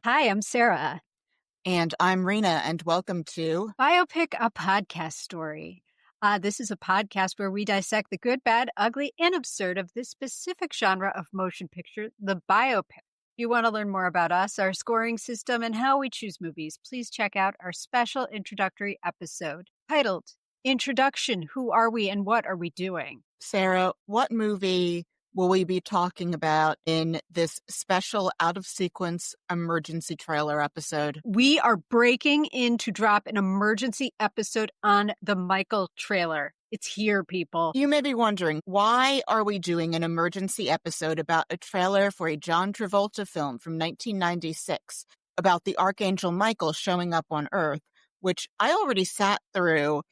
Hi, I'm Sarah. And I'm Rena, and welcome to Biopic, a podcast story. This is a podcast where we dissect the good, bad, ugly, and absurd of this specific genre of motion picture, the biopic. If you want to learn more about us, our scoring system, and how we choose movies, please check out our special introductory episode titled Introduction: Who Are We and What Are We Doing? Sarah. What movie will we be talking about in this special out-of-sequence emergency trailer episode? We are breaking in to drop an emergency episode on the Michael trailer. It's here, people. You may be wondering, why are we doing an emergency episode about a trailer for a John Travolta film from 1996 about the Archangel Michael showing up on Earth, which I already sat through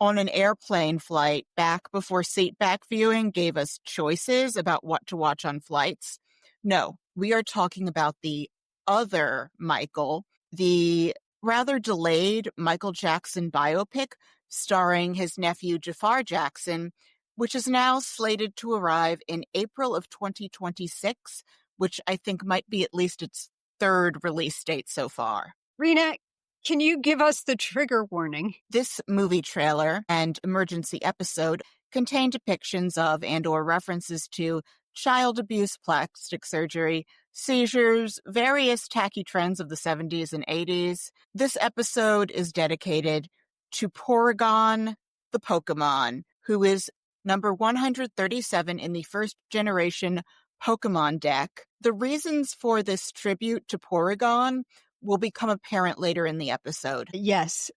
on an airplane flight back before seatback viewing gave us choices about what to watch on flights? No, we are talking about the other Michael, the rather delayed Michael Jackson biopic starring his nephew Jafar Jackson, which is now slated to arrive in April of 2026, which I think might be at least its third release date so far. Rena, can you give us the trigger warning? This movie trailer and emergency episode contain depictions of and/or references to child abuse, plastic surgery, seizures, various tacky trends of the 70s and 80s. This episode is dedicated to Porygon the Pokemon, who is number 137 in the first generation Pokemon deck. The reasons for this tribute to Porygon will become apparent later in the episode. Yes.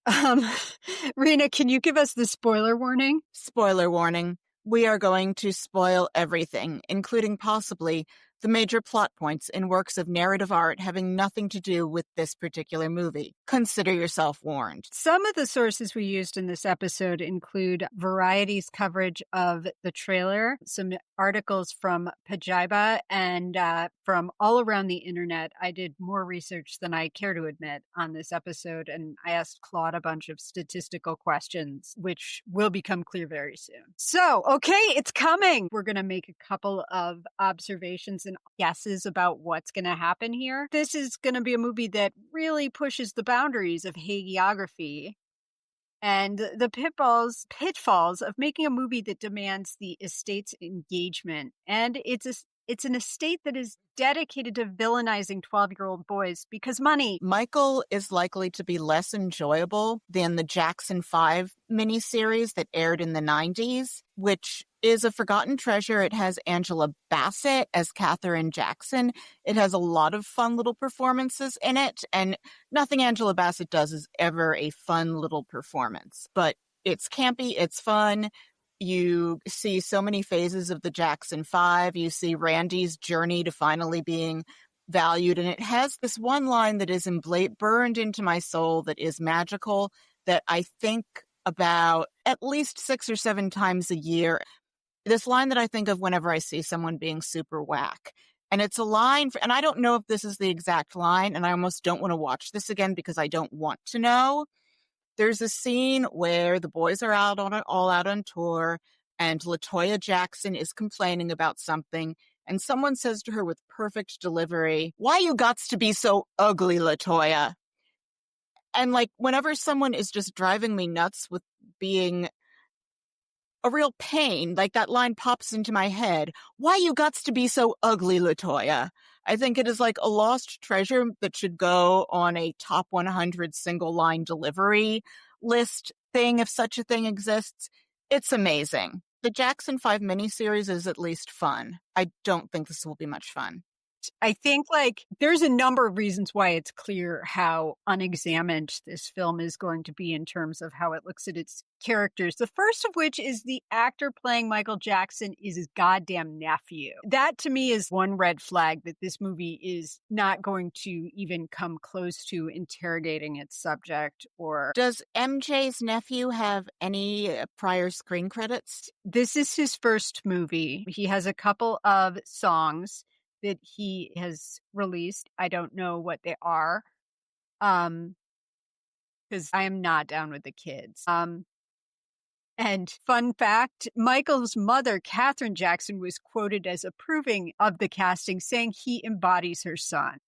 Rena, can you give us the spoiler warning? Spoiler warning. We are going to spoil everything, including possibly the major plot points in works of narrative art having nothing to do with this particular movie. Consider yourself warned. Some of the sources we used in this episode include Variety's coverage of the trailer, some articles from Pajiba, and from all around the internet. I did more research than I care to admit on this episode, and I asked Claude a bunch of statistical questions, which will become clear very soon. So, okay, it's coming. We're going to make a couple of observations and guesses about what's going to happen here. This is going to be a movie that really pushes the boundaries of hagiography and the pitfalls of making a movie that demands the estate's engagement. And it's an estate that is dedicated to villainizing 12-year-old boys because money. Michael is likely to be less enjoyable than the Jackson 5 miniseries that aired in the 90s, which is a forgotten treasure. It has Angela Bassett as Katherine Jackson. It has a lot of fun little performances in it, and nothing Angela Bassett does is ever a fun little performance. But it's campy, it's fun. You see so many phases of the Jackson 5. You see Randy's journey to finally being valued. And it has this one line that is burned into my soul that is magical, that I think about at least 6 or 7 times a year. This line that I think of whenever I see someone being super whack. And it's a line, and I don't know if this is the exact line, and I almost don't want to watch this again because I don't want to know. There's a scene where the boys are all out on tour, and LaToya Jackson is complaining about something, and someone says to her with perfect delivery, "Why you gots to be so ugly, LaToya?" And like, whenever someone is just driving me nuts with being a real pain, like that line pops into my head. Why you gots to be so ugly, LaToya? I think it is like a lost treasure that should go on a top 100 single line delivery list thing, if such a thing exists. It's amazing. The Jackson 5 miniseries is at least fun. I don't think this will be much fun. I think there's a number of reasons why it's clear how unexamined this film is going to be in terms of how it looks at its characters. The first of which is the actor playing Michael Jackson is his goddamn nephew. That to me is one red flag that this movie is not going to even come close to interrogating its subject. Or does MJ's nephew have any prior screen credits? This is his first movie. He has a couple of songs that he has released. I don't know what they are, because I am not down with the kids. And fun fact, Michael's mother, Katherine Jackson, was quoted as approving of the casting, saying he embodies her son.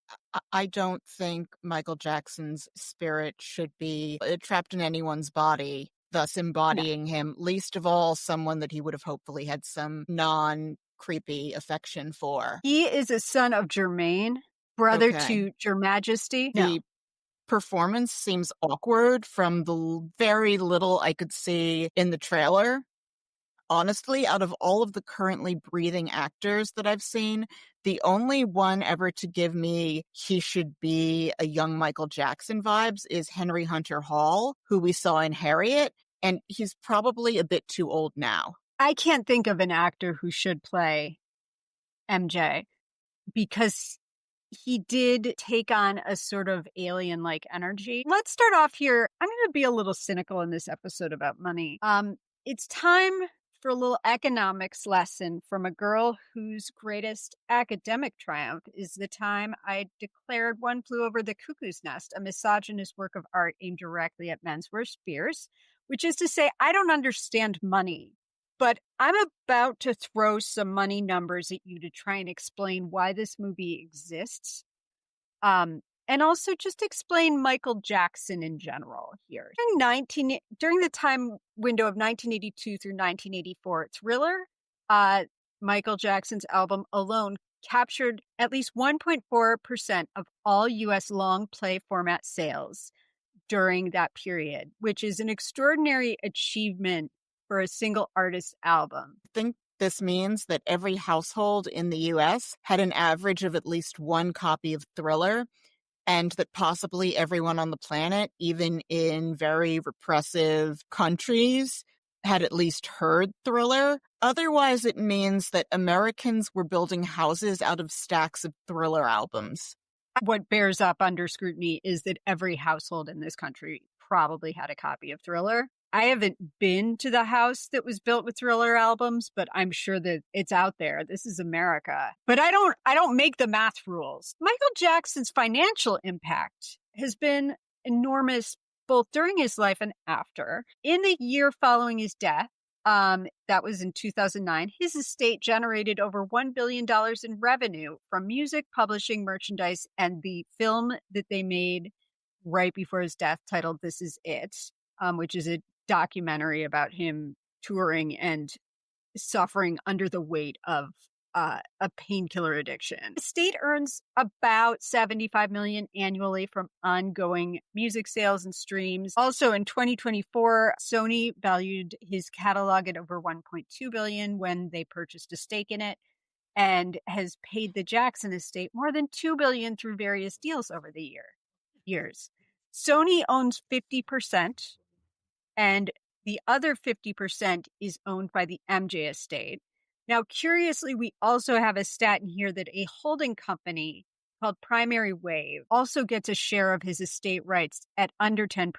I don't think Michael Jackson's spirit should be trapped in anyone's body, thus embodying him, least of all someone that he would have hopefully had some non-creepy affection for. He is a son of Jermaine, brother to Your Majesty. The performance seems awkward from the very little I could see in the trailer. Honestly, out of all of the currently breathing actors that I've seen, the only one ever to give me he should be a young Michael Jackson vibes is Henry Hunter Hall, who we saw in Harriet, and he's probably a bit too old now. I can't think of an actor who should play MJ because he did take on a sort of alien-like energy. Let's start off here. I'm going to be a little cynical in this episode about money. It's time for a little economics lesson from a girl whose greatest academic triumph is the time I declared One Flew Over the Cuckoo's Nest a misogynist work of art aimed directly at men's worst fears, which is to say, I don't understand money. But I'm about to throw some money numbers at you to try and explain why this movie exists. And also just explain Michael Jackson in general here. During the time window of 1982 through 1984, Thriller, Michael Jackson's album alone, captured at least 1.4% of all U.S. long play format sales during that period, which is an extraordinary achievement for a single artist album. I think this means that every household in the U.S. had an average of at least one copy of Thriller, and that possibly everyone on the planet, even in very repressive countries, had at least heard Thriller. Otherwise, it means that Americans were building houses out of stacks of Thriller albums. What bears up under scrutiny is that every household in this country probably had a copy of Thriller. I haven't been to the house that was built with Thriller albums, but I'm sure that it's out there. This is America. But I don't make the math rules. Michael Jackson's financial impact has been enormous both during his life and after. In the year following his death, that was in 2009, his estate generated over $1 billion in revenue from music, publishing, merchandise, and the film that they made right before his death titled This Is It, which is a documentary about him touring and suffering under the weight of a painkiller addiction. The state earns about $75 million annually from ongoing music sales and streams. Also in 2024, Sony valued his catalog at over $1.2 billion when they purchased a stake in it, and has paid the Jackson estate more than $2 billion through various deals over the years. Sony owns 50%. And the other 50% is owned by the MJ estate. Now, curiously, we also have a stat in here that a holding company called Primary Wave also gets a share of his estate rights at under 10%.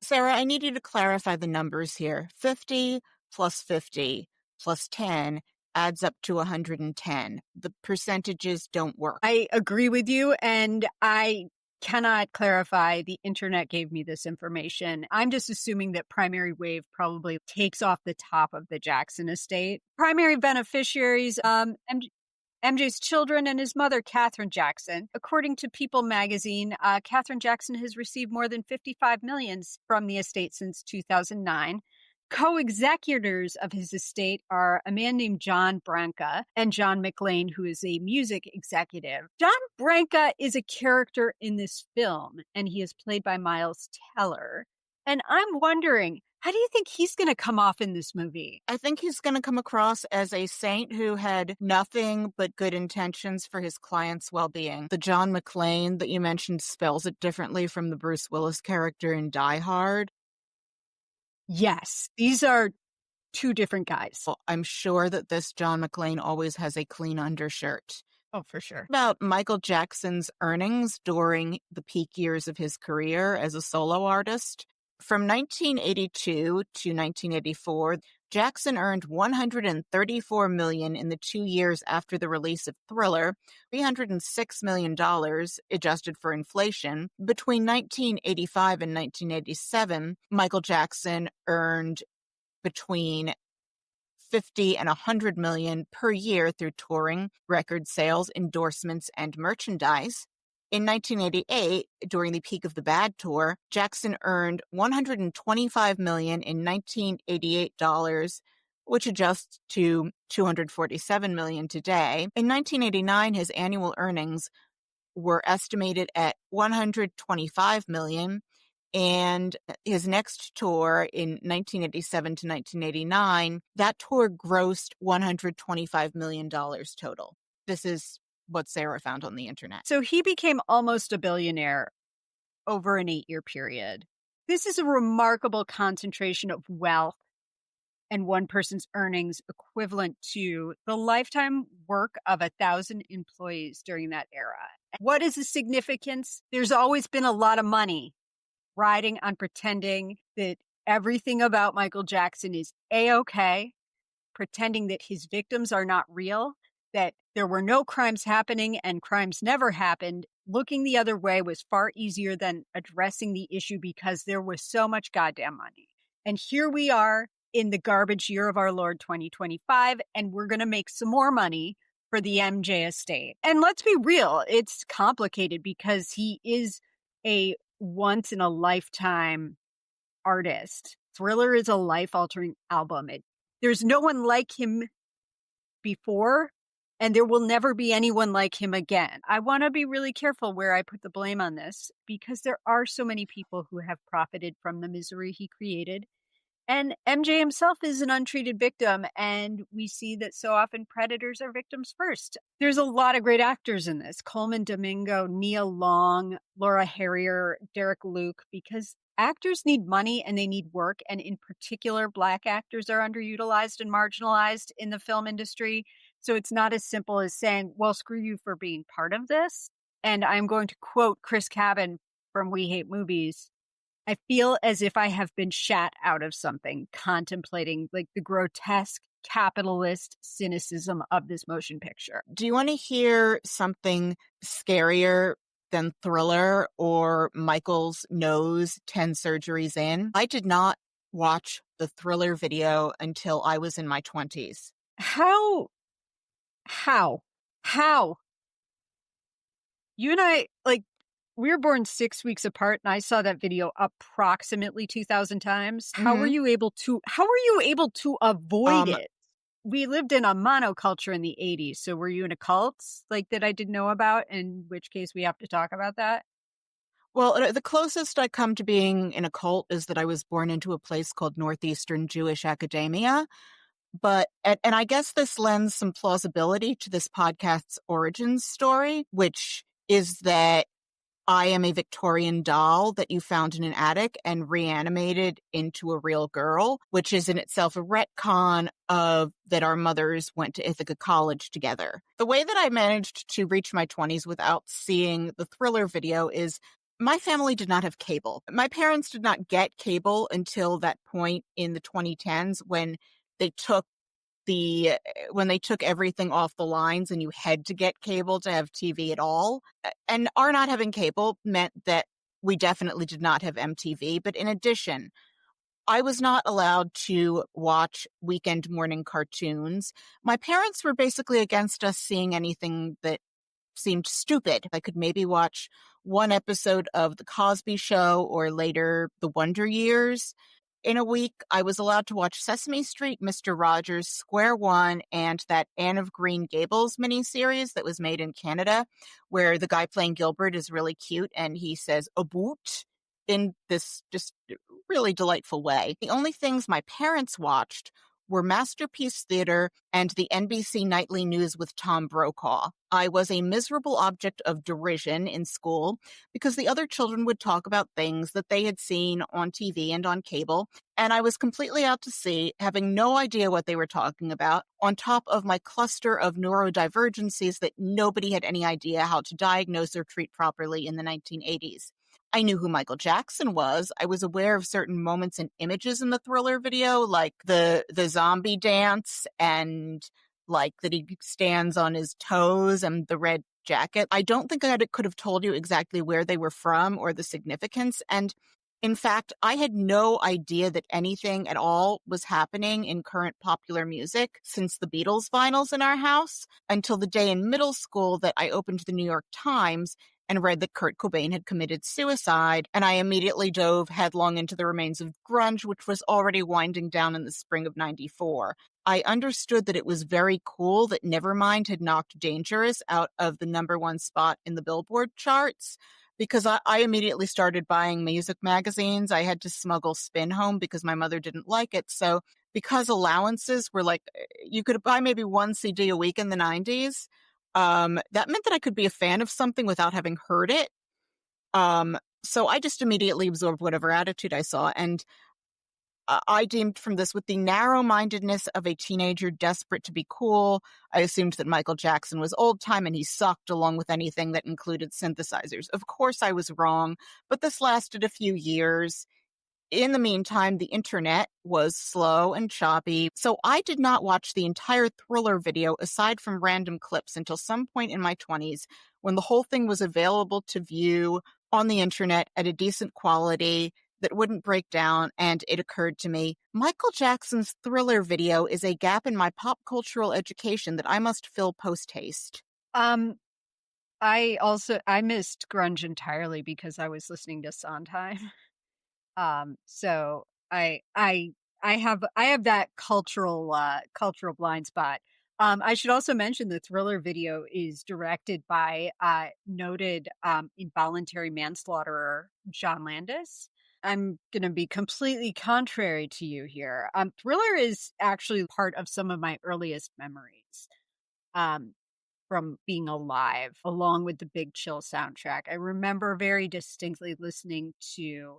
Sarah, I need you to clarify the numbers here. 50 plus 50 plus 10 adds up to 110. The percentages don't work. I agree with you, and I cannot clarify. The internet gave me this information. I'm just assuming that Primary Wave probably takes off the top of the Jackson estate. Primary beneficiaries, MJ's children and his mother, Katherine Jackson. According to People magazine, Katherine Jackson has received more than $55 million from the estate since 2009. Co-executors of his estate are a man named John Branca and John McLean, who is a music executive. John Branca is a character in this film, and he is played by Miles Teller. And I'm wondering, how do you think he's going to come off in this movie? I think he's going to come across as a saint who had nothing but good intentions for his client's well-being. The John McClane that you mentioned spells it differently from the Bruce Willis character in Die Hard. Yes, these are two different guys. Well, I'm sure that this John McClane always has a clean undershirt. Oh, for sure. About Michael Jackson's earnings during the peak years of his career as a solo artist. From 1982 to 1984, Jackson earned $134 million in the 2 years after the release of Thriller, $306 million adjusted for inflation. Between 1985 and 1987, Michael Jackson earned between 50 and 100 million per year through touring, record sales, endorsements, and merchandise. In 1988, during the peak of the Bad Tour, Jackson earned $125 million in 1988 dollars, which adjusts to $247 million today. In 1989, his annual earnings were estimated at $125 million, and his next tour in 1987 to 1989, that tour grossed $125 million total. This is what Sarah found on the internet. So he became almost a billionaire over an 8-year period. This is a remarkable concentration of wealth and one person's earnings equivalent to the lifetime work of 1,000 employees during that era. What is the significance? There's always been a lot of money riding on pretending that everything about Michael Jackson is A-okay, pretending that his victims are not real, that there were no crimes happening and crimes never happened. Looking the other way was far easier than addressing the issue because there was so much goddamn money. And here we are in the garbage year of our Lord 2025, and we're going to make some more money for the MJ estate. And let's be real, it's complicated because he is a once in a lifetime artist. Thriller is a life-altering album. There's no one like him before, and there will never be anyone like him again. I want to be really careful where I put the blame on this because there are so many people who have profited from the misery he created. And MJ himself is an untreated victim, and we see that so often predators are victims first. There's a lot of great actors in this. Coleman Domingo, Nia Long, Laura Harrier, Derek Luke, because actors need money and they need work. And in particular, Black actors are underutilized and marginalized in the film industry. So it's not as simple as saying, well, screw you for being part of this. And I'm going to quote Chris Cabin from We Hate Movies. I feel as if I have been shat out of something, contemplating like the grotesque capitalist cynicism of this motion picture. Do you want to hear something scarier than Thriller or Michael's Nose 10 Surgeries In? I did not watch the Thriller video until I was in my 20s. How? You and I, we were born 6 weeks apart, and I saw that video approximately 2,000 times. Mm-hmm. How were you able to avoid it? We lived in a monoculture in the 80s. So were you in a cult that I didn't know about? In which case we have to talk about that. Well, the closest I come to being in a cult is that I was born into a place called Northeastern Jewish Academia. But, and I guess this lends some plausibility to this podcast's origin story, which is that I am a Victorian doll that you found in an attic and reanimated into a real girl, which is in itself a retcon of that our mothers went to Ithaca College together. The way that I managed to reach my 20s without seeing the Thriller video is my family did not have cable. My parents did not get cable until that point in the 2010s when they took everything off the lines and you had to get cable to have TV at all. And our not having cable meant that we definitely did not have MTV. But in addition, I was not allowed to watch weekend morning cartoons. My parents were basically against us seeing anything that seemed stupid. I could maybe watch one episode of The Cosby Show or later The Wonder Years. In a week, I was allowed to watch Sesame Street, Mr. Rogers, Square One, and that Anne of Green Gables miniseries that was made in Canada, where the guy playing Gilbert is really cute and he says "a boot" in this just really delightful way. The only things my parents watched were Masterpiece Theater and the NBC Nightly News with Tom Brokaw. I was a miserable object of derision in school because the other children would talk about things that they had seen on TV and on cable, and I was completely out to sea, having no idea what they were talking about, on top of my cluster of neurodivergencies that nobody had any idea how to diagnose or treat properly in the 1980s. I knew who Michael Jackson was. I was aware of certain moments and images in the Thriller video, like the zombie dance and like that he stands on his toes and the red jacket. I don't think I could have told you exactly where they were from or the significance. And In fact, I had no idea that anything at all was happening in current popular music since the Beatles vinyls in our house until the day in middle school that I opened the New York Times and read that Kurt Cobain had committed suicide, and I immediately dove headlong into the remains of grunge, which was already winding down in the spring of '94. I understood that it was very cool that Nevermind had knocked Dangerous out of the #1 spot in the Billboard charts, because I immediately started buying music magazines. I had to smuggle Spin home because my mother didn't like it. So because allowances were like, you could buy maybe one CD a week in the 90s, that meant that I could be a fan of something without having heard it. So I just immediately absorbed whatever attitude I saw. And I deemed from this, with the narrow-mindedness of a teenager desperate to be cool, I assumed that Michael Jackson was old time and he sucked along with anything that included synthesizers. Of course I was wrong, but this lasted a few years. In the meantime, the internet was slow and choppy, so I did not watch the entire Thriller video aside from random clips until some point in my 20s when the whole thing was available to view on the internet at a decent quality that wouldn't break down, and it occurred to me, Michael Jackson's Thriller video is a gap in my pop cultural education that I must fill post-haste. Um, I missed grunge entirely because I was listening to Sondheim. So I have that cultural blind spot. I should also mention the Thriller video is directed by noted involuntary manslaughterer John Landis. I'm going to be completely contrary to you here. Thriller is actually part of some of my earliest memories. Um, from being alive, along with the Big Chill soundtrack. I remember very distinctly listening to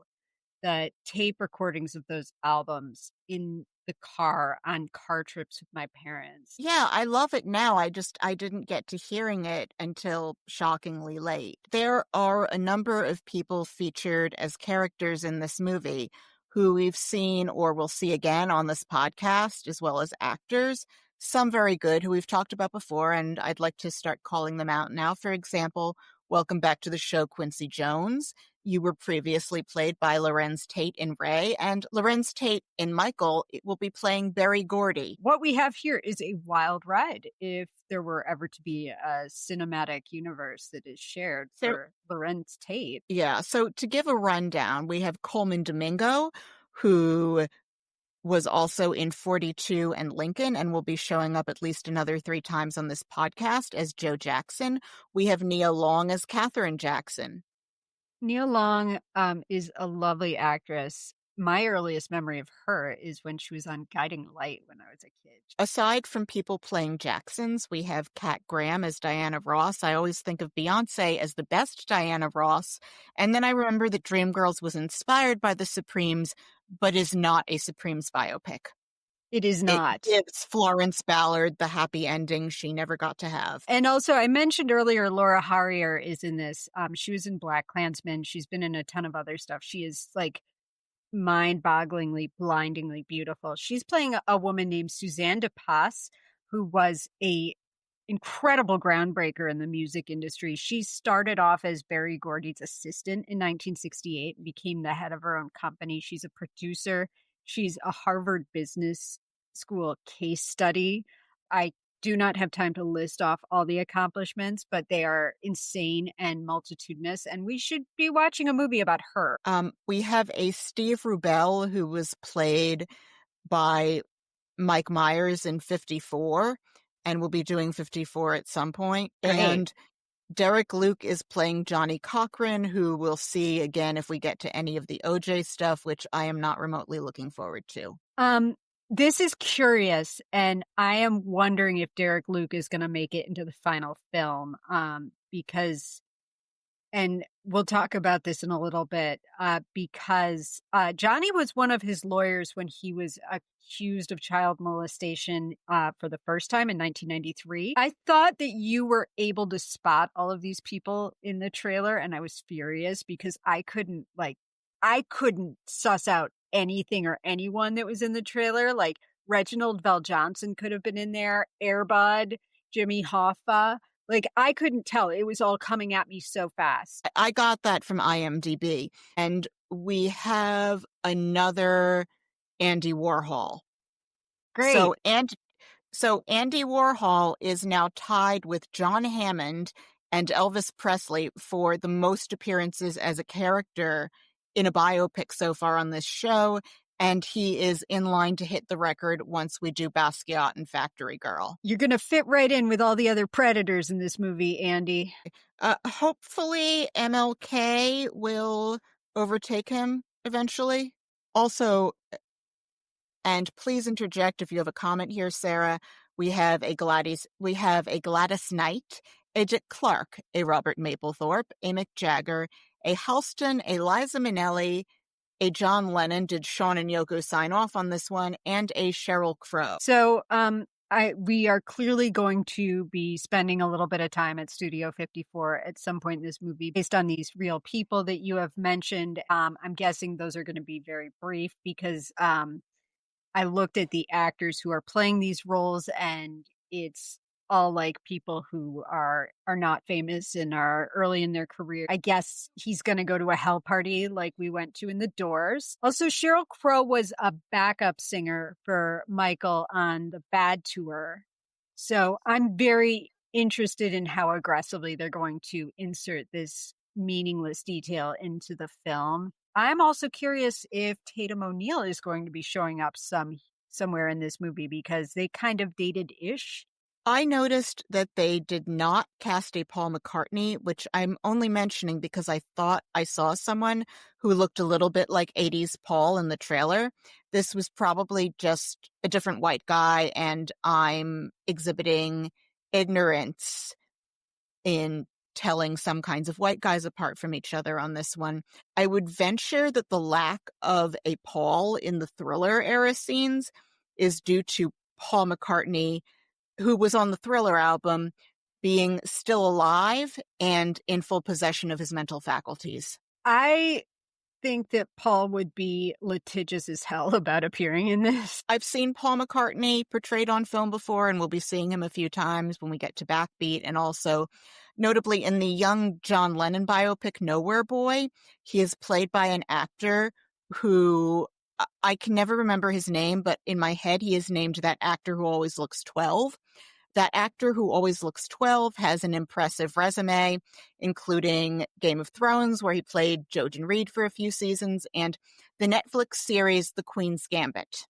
the tape recordings of those albums in the car on car trips with my parents. Yeah, I love it now. I didn't get to hearing it until shockingly late. There are a number of people featured as characters in this movie who we've seen or will see again on this podcast, as well as actors. Some very good who we've talked about before, and I'd like to start calling them out now. For example, welcome back to the show, Quincy Jones. You were previously played by Lorenz Tate in Ray, and Lorenz Tate in Michael will be playing Berry Gordy. What we have here is a wild ride if there were ever to be a cinematic universe that is shared for Lorenz Tate. Yeah, so to give a rundown, we have Coleman Domingo, who was also in 42 and Lincoln and will be showing up at least another 3 times on this podcast as Joe Jackson. We have Nia Long as Katherine Jackson. Nia Long is a lovely actress. My earliest memory of her is when she was on Guiding Light when I was a kid. Aside from people playing Jacksons, we have Kat Graham as Diana Ross. I always think of Beyonce as the best Diana Ross. And then I remember that Dreamgirls was inspired by the Supremes, but is not a Supremes biopic. It is not. It gives Florence Ballard the happy ending she never got to have. And also, I mentioned earlier, Laura Harrier is in this. She was in BlacKkKlansman. She's been in a ton of other stuff. She is like mind-bogglingly, blindingly beautiful. She's playing a woman named Suzanne de Passe, who was a incredible groundbreaker in the music industry. She started off as Berry Gordy's assistant in 1968 and became the head of her own company. She's a producer. She's a Harvard Business School case study. I do not have time to list off all the accomplishments, but they are insane and multitudinous, and we should be watching a movie about her. We have a Steve Rubell who was played by Mike Myers in 54 and will be doing 54 at some point. Great. And Derek Luke is playing Johnnie Cochran, who we'll see again if we get to any of the OJ stuff, which I am not remotely looking forward to. This is curious, and I am wondering if Derek Luke is going to make it into the final film, because, and we'll talk about this in a little bit, because Johnny was one of his lawyers when he was accused of child molestation for the first time in 1993. I thought that you were able to spot all of these people in the trailer, and I was furious because I couldn't suss out anything or anyone that was in the trailer. Like Reginald Val Johnson could have been in there, Air Bud, Jimmy Hoffa. Like, I couldn't tell. It was all coming at me so fast. I got that from IMDb. And we have another Andy Warhol. Great. So Andy Warhol is now tied with John Hammond and Elvis Presley for the most appearances as a character in a biopic so far on this show, and he is in line to hit the record once we do Basquiat and Factory Girl. You're going to fit right in with all the other predators in this movie, Andy. Hopefully MLK will overtake him eventually. Also, and please interject if you have a comment here, Sarah. We have a Gladys Knight, a Dick Clark, a Robert Mapplethorpe, a Mick Jagger, a Halston, a Liza Minnelli, a John Lennon. Did Sean and Yoko sign off on this one? And a Sheryl Crow. So, we are clearly going to be spending a little bit of time at Studio 54 at some point in this movie based on these real people that you have mentioned. I'm guessing those are going to be very brief because I looked at the actors who are playing these roles, and it's all like people who are not famous and are early in their career. I guess he's going to go to a hell party like we went to in The Doors. Also, Sheryl Crow was a backup singer for Michael on the Bad tour. So I'm very interested in how aggressively they're going to insert this meaningless detail into the film. I'm also curious if Tatum O'Neal is going to be showing up somewhere in this movie because they kind of dated-ish. I noticed that they did not cast a Paul McCartney, which I'm only mentioning because I thought I saw someone who looked a little bit like 80s Paul in the trailer. This was probably just a different white guy, and I'm exhibiting ignorance in telling some kinds of white guys apart from each other on this one. I would venture that the lack of a Paul in the Thriller era scenes is due to Paul McCartney, who was on the Thriller album, being still alive and in full possession of his mental faculties. I think that Paul would be litigious as hell about appearing in this. I've seen Paul McCartney portrayed on film before, and we'll be seeing him a few times when we get to Backbeat, and also notably in the young John Lennon biopic Nowhere Boy, he is played by an actor who I can never remember his name, but in my head he is named that actor who always looks 12. That actor who always looks 12 has an impressive resume, including Game of Thrones, where he played Jojen Reed for a few seasons, and the Netflix series The Queen's Gambit.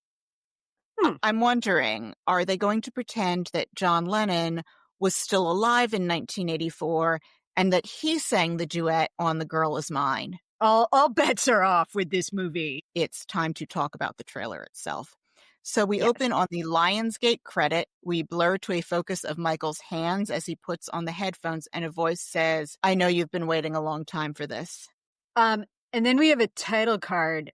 I'm wondering, are they going to pretend that John Lennon was still alive in 1984 and that he sang the duet on The Girl Is Mine? All bets are off with this movie. It's time to talk about the trailer itself. So we open on the Lionsgate credit. We blur to a focus of Michael's hands as he puts on the headphones, and a voice says, "I know you've been waiting a long time for this." And then we have a title card,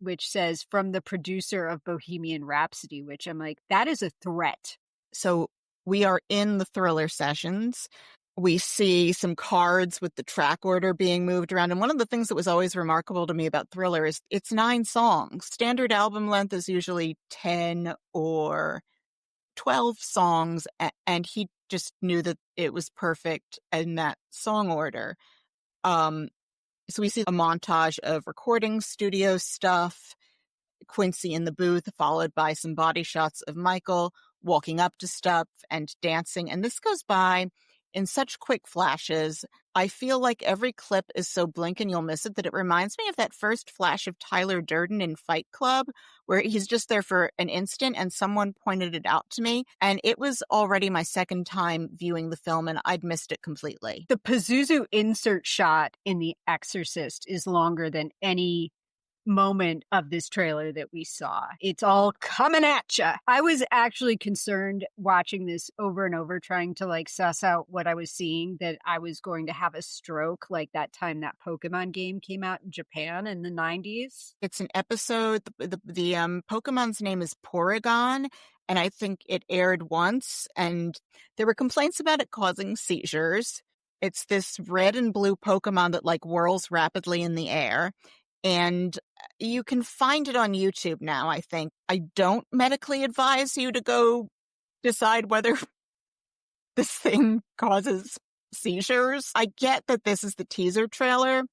which says from the producer of Bohemian Rhapsody, which I'm like, that is a threat. So we are in the Thriller sessions. We see some cards with the track order being moved around. And one of the things that was always remarkable to me about Thriller is it's 9 songs. Standard album length is usually 10 or 12 songs. And he just knew that it was perfect in that song order. So we see a montage of recording studio stuff, Quincy in the booth, followed by some body shots of Michael walking up to stuff and dancing. And this goes by in such quick flashes. I feel like every clip is so blink and you'll miss it that it reminds me of that first flash of Tyler Durden in Fight Club, where he's just there for an instant and someone pointed it out to me. And it was already my second time viewing the film and I'd missed it completely. The Pazuzu insert shot in The Exorcist is longer than any moment of this trailer that we saw. It's all coming at you. I was actually concerned watching this over and over, trying to like suss out what I was seeing, that I was going to have a stroke like that time that Pokemon game came out in Japan in the 90s. It's an episode. The Pokemon's name is Porygon, and I think it aired once, and there were complaints about it causing seizures. It's this red and blue Pokemon that like whirls rapidly in the air. And you can find it on YouTube now, I think. I don't medically advise you to go decide whether this thing causes seizures. I get that this is the teaser trailer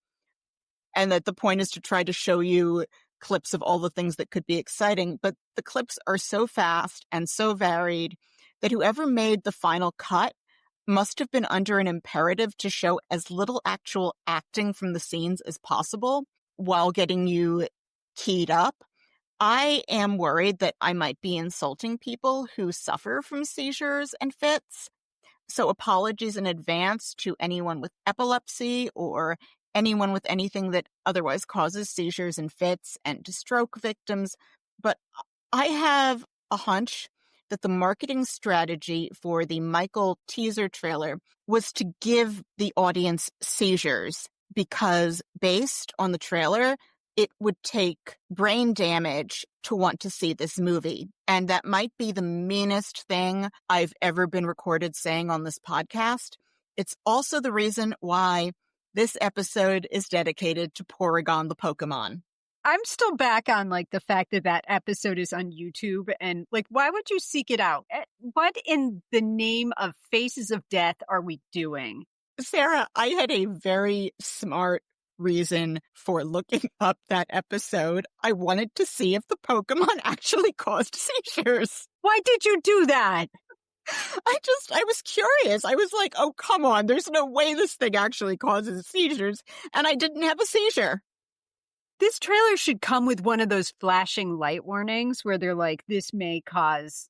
and that the point is to try to show you clips of all the things that could be exciting, but the clips are so fast and so varied that whoever made the final cut must have been under an imperative to show as little actual acting from the scenes as possible while getting you keyed up. I am worried that I might be insulting people who suffer from seizures and fits. So apologies in advance to anyone with epilepsy or anyone with anything that otherwise causes seizures and fits, and to stroke victims. But I have a hunch that the marketing strategy for the Michael teaser trailer was to give the audience seizures, because based on the trailer, it would take brain damage to want to see this movie. And that might be the meanest thing I've ever been recorded saying on this podcast. It's also the reason why this episode is dedicated to Porygon the Pokemon. I'm still back on like the fact that that episode is on YouTube, and like, why would you seek it out? What in the name of Faces of Death are we doing? Sarah, I had a very smart reason for looking up that episode. I wanted to see if the Pokemon actually caused seizures. Why did you do that? I was curious. I was like, oh, come on. There's no way this thing actually causes seizures. And I didn't have a seizure. This trailer should come with one of those flashing light warnings where they're like, this may cause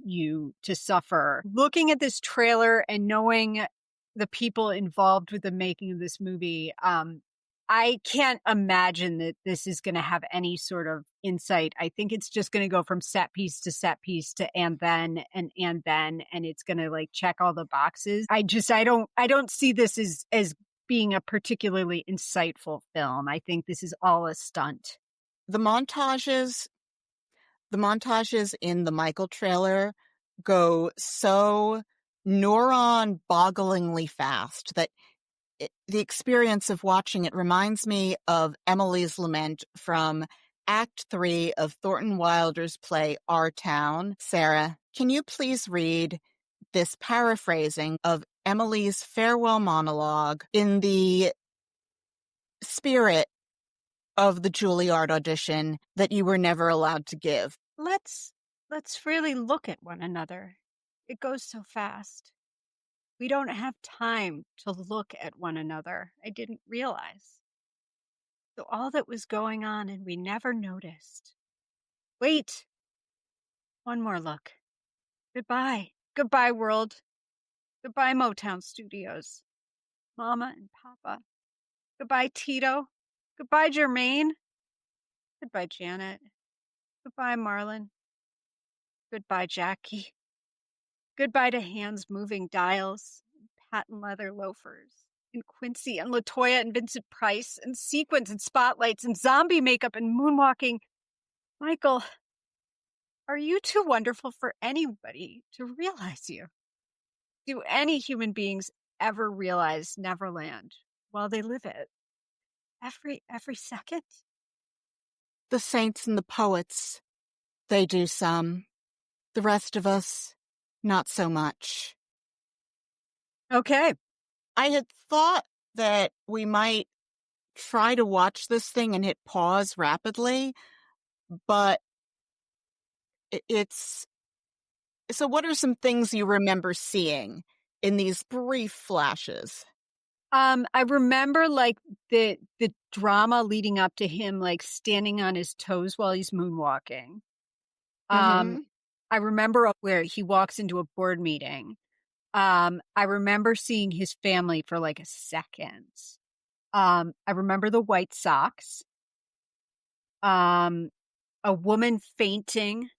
you to suffer. Looking at this trailer and knowing the people involved with the making of this movie, I can't imagine that this is going to have any sort of insight. I think it's just going to go from set piece to and then, and it's going to like check all the boxes. I don't see this as being a particularly insightful film. I think this is all a stunt. The montages in the Michael trailer go so neuron-bogglingly fast that the experience of watching it reminds me of Emily's Lament from Act 3 of Thornton Wilder's play Our Town. Sarah, can you please read this paraphrasing of Emily's farewell monologue in the spirit of the Juilliard audition that you were never allowed to give? Let's really look at one another. It goes so fast. We don't have time to look at one another. I didn't realize. So all that was going on and we never noticed. Wait. One more look. Goodbye. Goodbye, world. Goodbye, Motown Studios. Mama and Papa. Goodbye, Tito. Goodbye, Jermaine. Goodbye, Janet. Goodbye, Marlon. Goodbye, Jackie. Goodbye to hands moving dials, and patent leather loafers, and Quincy and LaToya and Vincent Price, and sequins and spotlights and zombie makeup and moonwalking. Michael, are you too wonderful for anybody to realize you? Do any human beings ever realize Neverland while they live it? Every second? The saints and the poets, they do some. The rest of us, not so much. Okay. I had thought that we might try to watch this thing and hit pause rapidly, but it's... So what are some things you remember seeing in these brief flashes? I remember like the drama leading up to him like standing on his toes while he's moonwalking. Mm-hmm. I remember where he walks into a board meeting. I remember seeing his family for like a second. I remember the white socks. A woman fainting.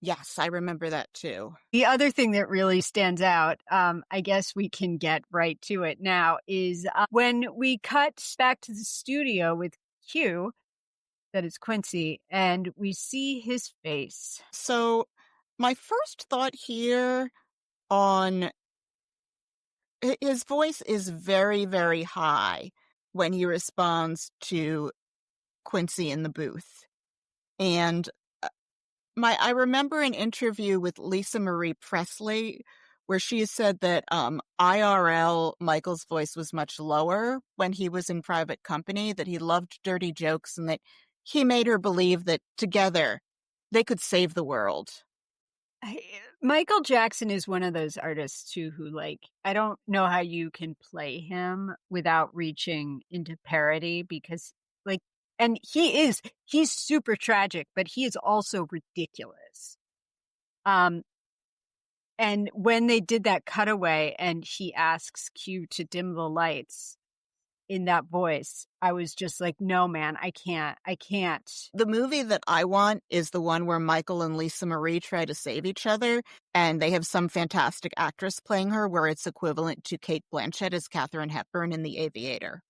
Yes, I remember that too. The other thing that really stands out, I guess we can get right to it now, is when we cut back to the studio with Q, that is Quincy, and we see his face. So my first thought here on his voice is very, very high when he responds to Quincy in the booth. And I remember an interview with Lisa Marie Presley where she said that IRL Michael's voice was much lower when he was in private company, that he loved dirty jokes, and that he made her believe that together they could save the world. Michael Jackson is one of those artists too who, like, I don't know how you can play him without reaching into parody, because like, and he's super tragic, but he is also ridiculous. And when they did that cutaway and he asks Q to dim the lights in that voice, I was just like, no, man, I can't. The movie that I want is the one where Michael and Lisa Marie try to save each other, and they have some fantastic actress playing her, where it's equivalent to Cate Blanchett as Katharine Hepburn in The Aviator.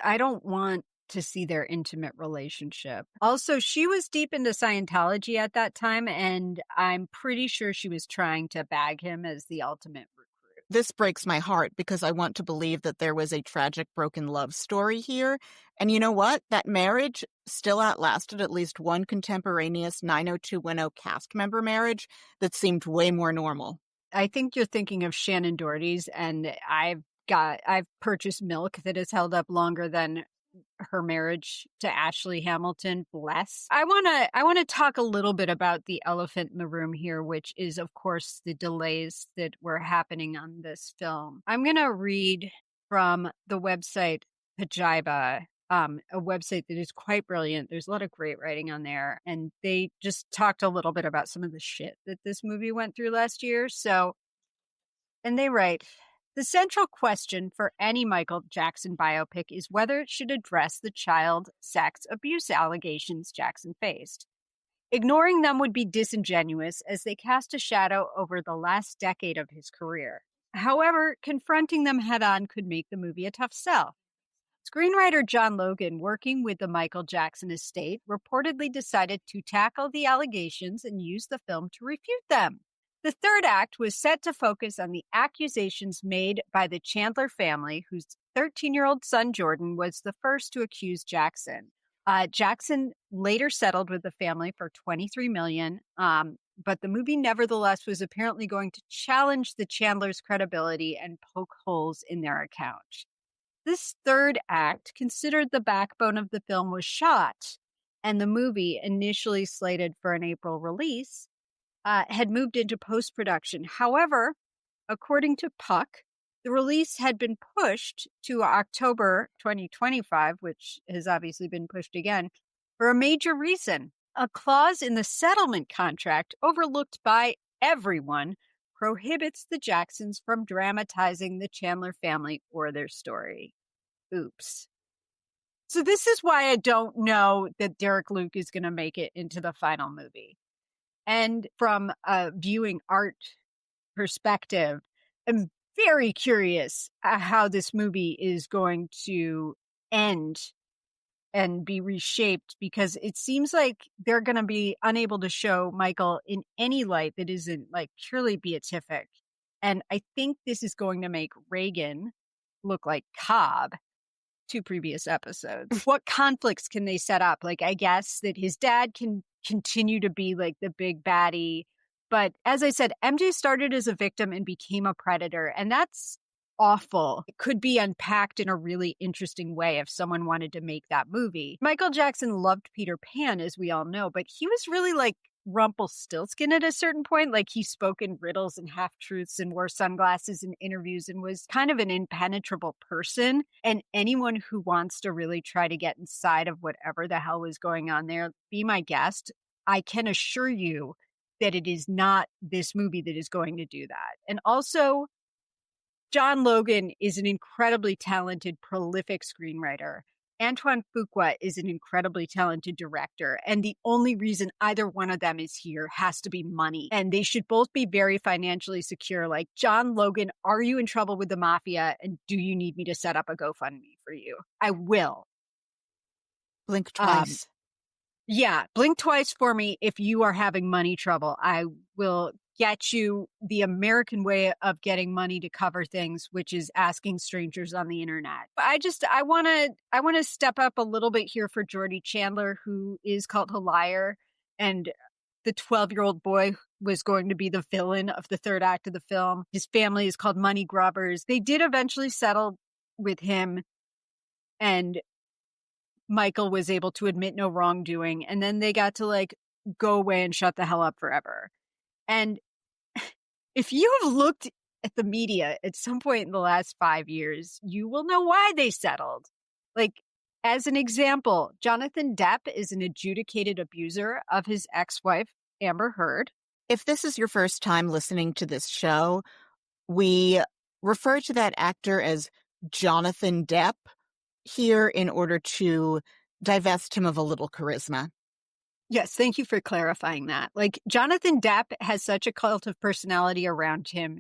I don't want to see their intimate relationship. Also, she was deep into Scientology at that time, and I'm pretty sure she was trying to bag him as the ultimate recruit. This breaks my heart because I want to believe that there was a tragic broken love story here. And you know what? That marriage still outlasted at least one contemporaneous 90210 cast member marriage that seemed way more normal. I think you're thinking of Shannon Doherty's, and I've purchased milk that has held up longer than her marriage to Ashley Hamilton. Bless. I want to talk a little bit about the elephant in the room here, which is, of course, the delays that were happening on this film. I'm going to read from the website Pajiba, a website that is quite brilliant. There's a lot of great writing on there, and they just talked a little bit about some of the shit that this movie went through last year. And they write, the central question for any Michael Jackson biopic is whether it should address the child sex abuse allegations Jackson faced. Ignoring them would be disingenuous, as they cast a shadow over the last decade of his career. However, confronting them head on could make the movie a tough sell. Screenwriter John Logan, working with the Michael Jackson estate, reportedly decided to tackle the allegations and use the film to refute them. The third act was set to focus on the accusations made by the Chandler family, whose 13-year-old son Jordan was the first to accuse Jackson. Jackson later settled with the family for $23 million, but the movie nevertheless was apparently going to challenge the Chandlers' credibility and poke holes in their account. This third act, considered the backbone of the film, was shot, and the movie, initially slated for an April release, had moved into post-production. However, according to Puck, the release had been pushed to October 2025, which has obviously been pushed again, for a major reason. A clause in the settlement contract, overlooked by everyone, prohibits the Jacksons from dramatizing the Chandler family or their story. Oops. So this is why I don't know that Derek Luke is going to make it into the final movie. And from a viewing art perspective, I'm very curious how this movie is going to end and be reshaped, because it seems like they're going to be unable to show Michael in any light that isn't like purely beatific. And I think this is going to make Reagan look like Cobb. 2 previous episodes. What conflicts can they set up? Like, I guess that his dad can continue to be like the big baddie. But as I said, MJ started as a victim and became a predator. And that's awful. It could be unpacked in a really interesting way if someone wanted to make that movie. Michael Jackson loved Peter Pan, as we all know, but he was really like Rumpelstiltskin at a certain point. Like, he spoke in riddles and half-truths and wore sunglasses in interviews and was kind of an impenetrable person. And anyone who wants to really try to get inside of whatever the hell was going on there, be my guest. I can assure you that it is not this movie that is going to do that. And also, John Logan is an incredibly talented, prolific screenwriter. Antoine Fuqua is an incredibly talented director. And the only reason either one of them is here has to be money. And they should both be very financially secure. Like, John Logan, are you in trouble with the mafia? And do you need me to set up a GoFundMe for you? I will. Blink twice. Yeah, blink twice for me if you are having money trouble. I will get you the American way of getting money to cover things, which is asking strangers on the internet. I want to step up a little bit here for Jordy Chandler, who is called a liar. And the 12-year-old boy was going to be the villain of the third act of the film. His family is called Money Grubbers. They did eventually settle with him, and Michael was able to admit no wrongdoing. And then they got to like go away and shut the hell up forever. And if you have looked at the media at some point in the last 5 years, you will know why they settled. Like, as an example, Jonathan Depp is an adjudicated abuser of his ex-wife, Amber Heard. If this is your first time listening to this show, we refer to that actor as Jonathan Depp here in order to divest him of a little charisma. Yes, thank you for clarifying that. Like, Jonathan Depp has such a cult of personality around him.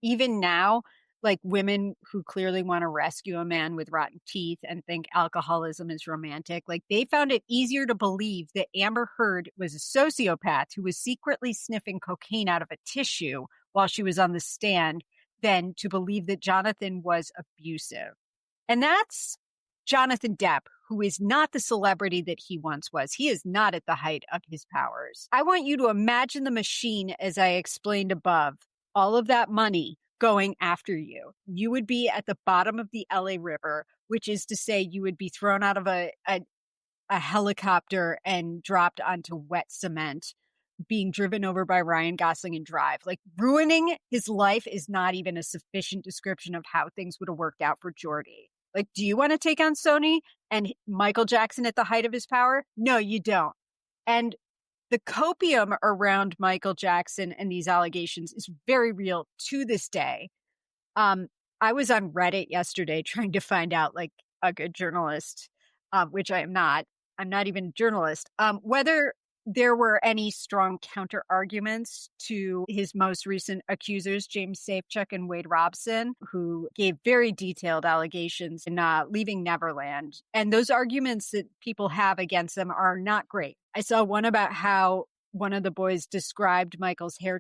Even now, like, women who clearly want to rescue a man with rotten teeth and think alcoholism is romantic, like, they found it easier to believe that Amber Heard was a sociopath who was secretly sniffing cocaine out of a tissue while she was on the stand than to believe that Jonathan was abusive. And that's Jonathan Depp, who is not the celebrity that he once was. He is not at the height of his powers. I want you to imagine the machine as I explained above, all of that money going after you. You would be at the bottom of the LA River, which is to say you would be thrown out of a helicopter and dropped onto wet cement, being driven over by Ryan Gosling and Drive. Like, ruining his life is not even a sufficient description of how things would have worked out for Geordie. Like, do you want to take on Sony and Michael Jackson at the height of his power? No, you don't. And the copium around Michael Jackson and these allegations is very real to this day. I was on Reddit yesterday trying to find out, like, a good journalist, which I am not. I'm not even a journalist, whether there were any strong counter arguments to his most recent accusers, James Safechuck and Wade Robson, who gave very detailed allegations in Leaving Neverland. And those arguments that people have against them are not great. I saw one about how one of the boys described Michael's hair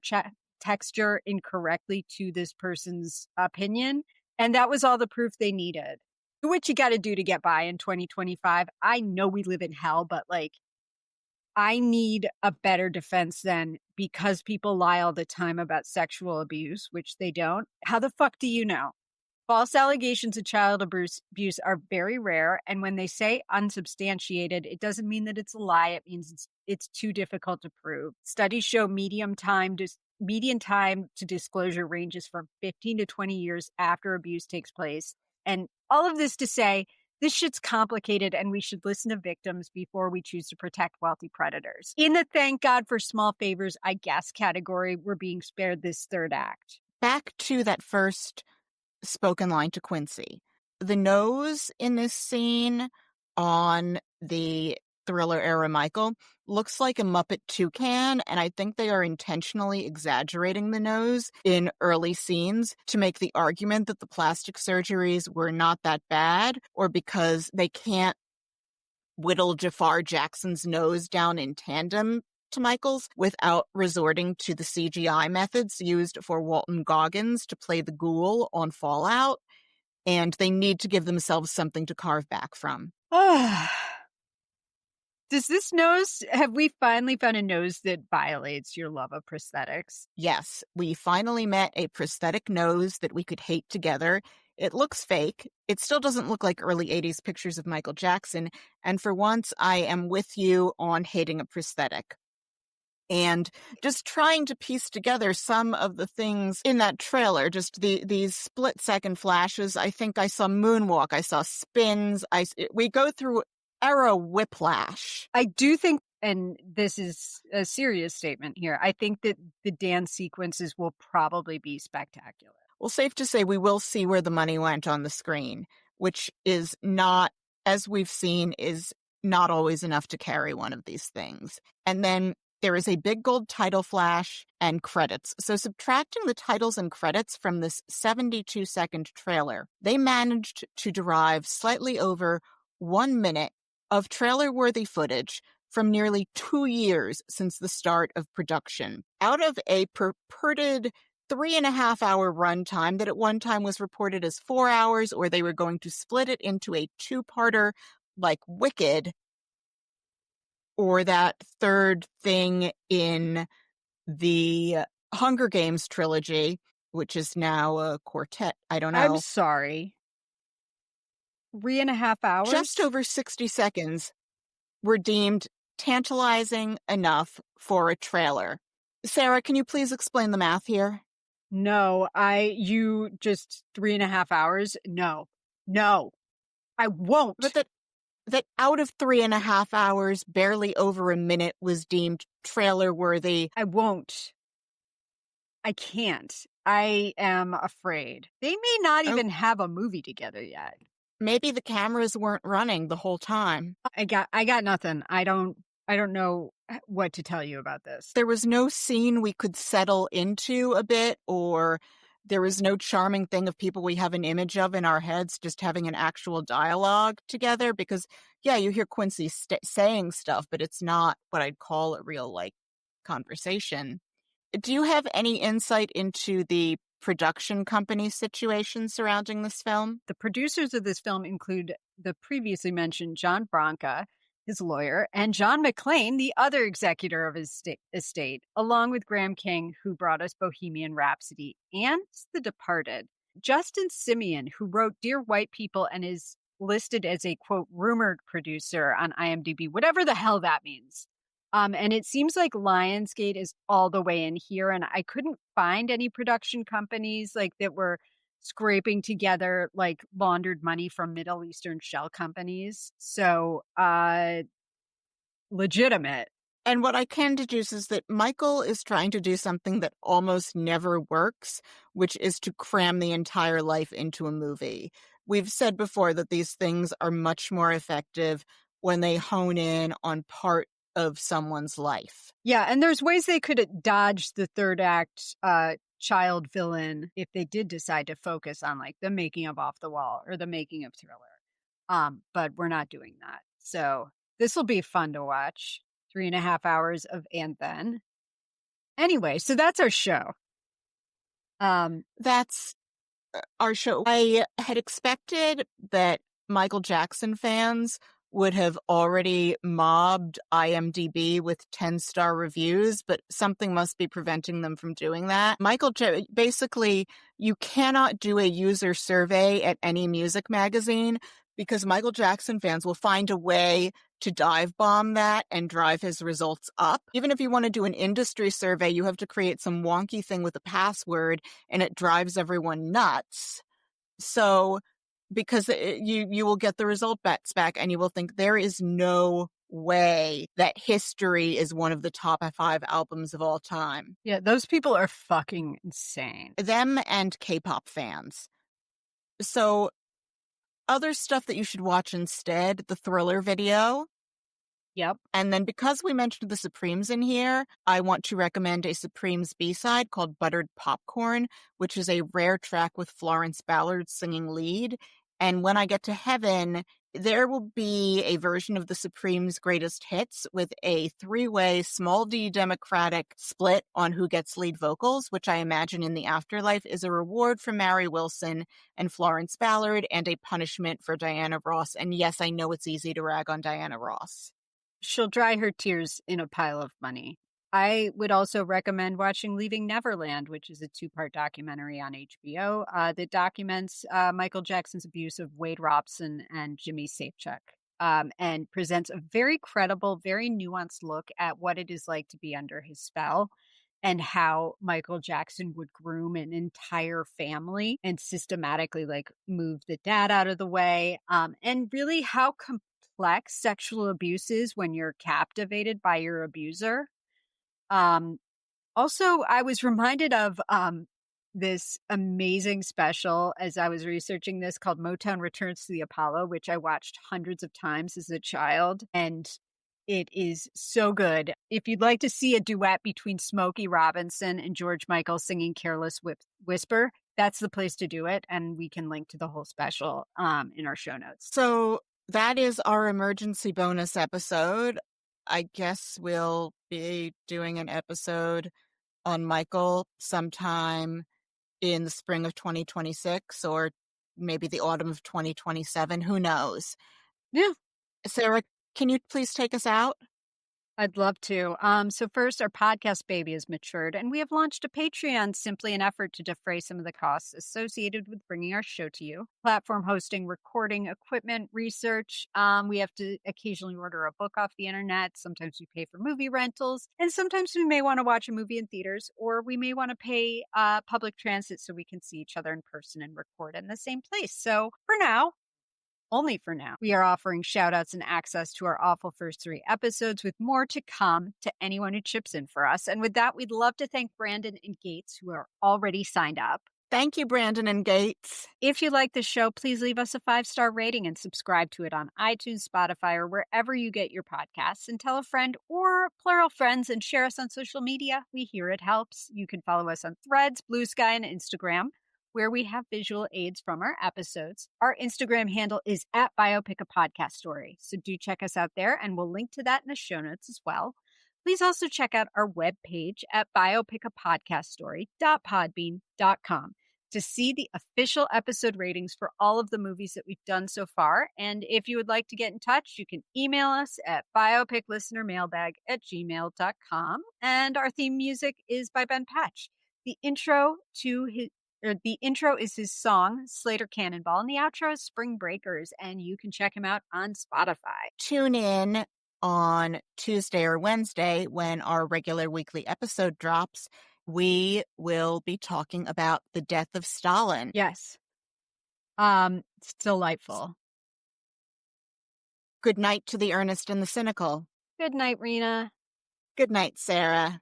texture incorrectly to this person's opinion. And that was all the proof they needed. Do what you got to do to get by in 2025. I know we live in hell, but like, I need a better defense than because people lie all the time about sexual abuse, which they don't. How the fuck do you know? False allegations of child abuse are very rare. And when they say unsubstantiated, it doesn't mean that it's a lie. It means it's too difficult to prove. Studies show median time to disclosure ranges from 15 to 20 years after abuse takes place. And all of this to say, this shit's complicated and we should listen to victims before we choose to protect wealthy predators. In the thank God for small favors, I guess, category, we're being spared this third act. Back to that first spoken line to Quincy. The nose in this scene on the Thriller era Michael looks like a Muppet toucan, and I think they are intentionally exaggerating the nose in early scenes to make the argument that the plastic surgeries were not that bad, or because they can't whittle Jafar Jackson's nose down in tandem to Michael's without resorting to the CGI methods used for Walton Goggins to play the ghoul on Fallout, and they need to give themselves something to carve back from. Does this nose, have we finally found a nose that violates your love of prosthetics? Yes, we finally met a prosthetic nose that we could hate together. It looks fake. It still doesn't look like early 80s pictures of Michael Jackson. And for once, I am with you on hating a prosthetic. And just trying to piece together some of the things in that trailer, just these split-second flashes. I think I saw moonwalk, I saw spins. We go through era whiplash. I do think, and this is a serious statement here, I think that the dance sequences will probably be spectacular. Well, safe to say we will see where the money went on the screen, which is not, as we've seen, is not always enough to carry one of these things. And then there is a big gold title flash and credits. So subtracting the titles and credits from this 72-second trailer, they managed to derive slightly over 1 minute of trailer-worthy footage from nearly 2 years since the start of production. Out of a purported 3.5-hour runtime that at one time was reported as 4 hours, or they were going to split it into a two-parter like Wicked, or that third thing in the Hunger Games trilogy, which is now a quartet. I don't I'm know. sorry. 3.5 hours? Just over 60 seconds were deemed tantalizing enough for a trailer. Sarah, can you please explain the math here? No, you just 3.5 hours? No, I But won't. that out of 3.5 hours, barely over a minute was deemed trailer worthy. I won't. I can't. I am afraid. They may not Oh, even have a movie together yet. maybe the cameras weren't running the whole time. I got nothing. I don't know what to tell you about this. There was no scene we could settle into a bit, or there was no charming thing of people we have an image of in our heads just having an actual dialogue together. Because, yeah, you hear Quincy saying stuff, but it's not what I'd call a real, conversation. Do you have any insight into the production company situation surrounding this film? The producers of this film include the previously mentioned John Branca, his lawyer, and John McClane, the other executor of his estate, along with Graham King, who brought us Bohemian Rhapsody and The Departed. Justin Simeon, who wrote Dear White People and is listed as a, quote, rumored producer on IMDb, whatever the hell that means. And it seems like Lionsgate is all the way in here, and I couldn't find any production companies that were scraping together laundered money from Middle Eastern shell companies. So, legitimate. And what I can deduce is that Michael is trying to do something that almost never works, which is to cram the entire life into a movie. We've said before that these things are much more effective when they hone in on part of someone's life. Yeah, and there's ways they could dodge the third act child villain if they did decide to focus on the making of Off the Wall or the making of Thriller. But we're not doing that. So this will be fun to watch. 3.5 hours of and then. Anyway, so that's our show. That's our show. I had expected that Michael Jackson fans would have already mobbed IMDb with 10-star reviews, but something must be preventing them from doing that. Basically, you cannot do a user survey at any music magazine because Michael Jackson fans will find a way to dive bomb that and drive his results up. Even if you want to do an industry survey, you have to create some wonky thing with a password and it drives everyone nuts. So, because you will get the result back and you will think there is no way that History is one of the top 5 albums of all time. Yeah, those people are fucking insane. Them and K-pop fans. So, other stuff that you should watch instead, the Thriller video. Yep. And then because we mentioned the Supremes in here, I want to recommend a Supremes B-side called Buttered Popcorn, which is a rare track with Florence Ballard singing lead. And when I get to heaven, there will be a version of the Supremes' greatest hits with a 3-way small d Democratic split on who gets lead vocals, which I imagine in the afterlife is a reward for Mary Wilson and Florence Ballard and a punishment for Diana Ross. And yes, I know it's easy to rag on Diana Ross. She'll dry her tears in a pile of money. I would also recommend watching Leaving Neverland, which is a 2-part documentary on HBO that documents Michael Jackson's abuse of Wade Robson and Jimmy Safechuck, and presents a very credible, very nuanced look at what it is like to be under his spell and how Michael Jackson would groom an entire family and systematically move the dad out of the way, and really how complex sexual abuse is when you're captivated by your abuser. Also, I was reminded of this amazing special as I was researching this called Motown Returns to the Apollo, which I watched hundreds of times as a child. And it is so good. If you'd like to see a duet between Smokey Robinson and George Michael singing Careless Whisper, that's the place to do it. And we can link to the whole special in our show notes. So that is our emergency bonus episode. I guess we'll be doing an episode on Michael sometime in the spring of 2026 or maybe the autumn of 2027. Who knows? Yeah. Sarah, can you please take us out? I'd love to. So first, our podcast baby has matured, and we have launched a Patreon, simply an effort to defray some of the costs associated with bringing our show to you. Platform hosting, recording, equipment, research. We have to occasionally order a book off the internet. Sometimes we pay for movie rentals, and sometimes we may want to watch a movie in theaters, or we may want to pay public transit so we can see each other in person and record in the same place. So for now, only for now, we are offering shout outs and access to our awful first 3 episodes with more to come to anyone who chips in for us. And with that, we'd love to thank Brandon and Gates, who are already signed up. Thank you, Brandon and Gates. If you like the show, please leave us a 5-star rating and subscribe to it on iTunes, Spotify, or wherever you get your podcasts. And tell a friend or plural friends and share us on social media. We hear it helps. You can follow us on Threads, Blue Sky, and Instagram, where we have visual aids from our episodes. Our Instagram handle is at Biopic a Podcast Story. So do check us out there, and we'll link to that in the show notes as well. Please also check out our webpage at biopicapodcaststory.podbean.com to see the official episode ratings for all of the movies that we've done so far. And if you would like to get in touch, you can email us at biopiclistenermailbag@gmail.com. And our theme music is by Ben Patch. The intro is his song, Slater Cannonball, and the outro is Spring Breakers, and you can check him out on Spotify. Tune in on Tuesday or Wednesday when our regular weekly episode drops. We will be talking about the death of Stalin. Yes. It's delightful. Good night to the earnest and the cynical. Good night, Rena. Good night, Sarah.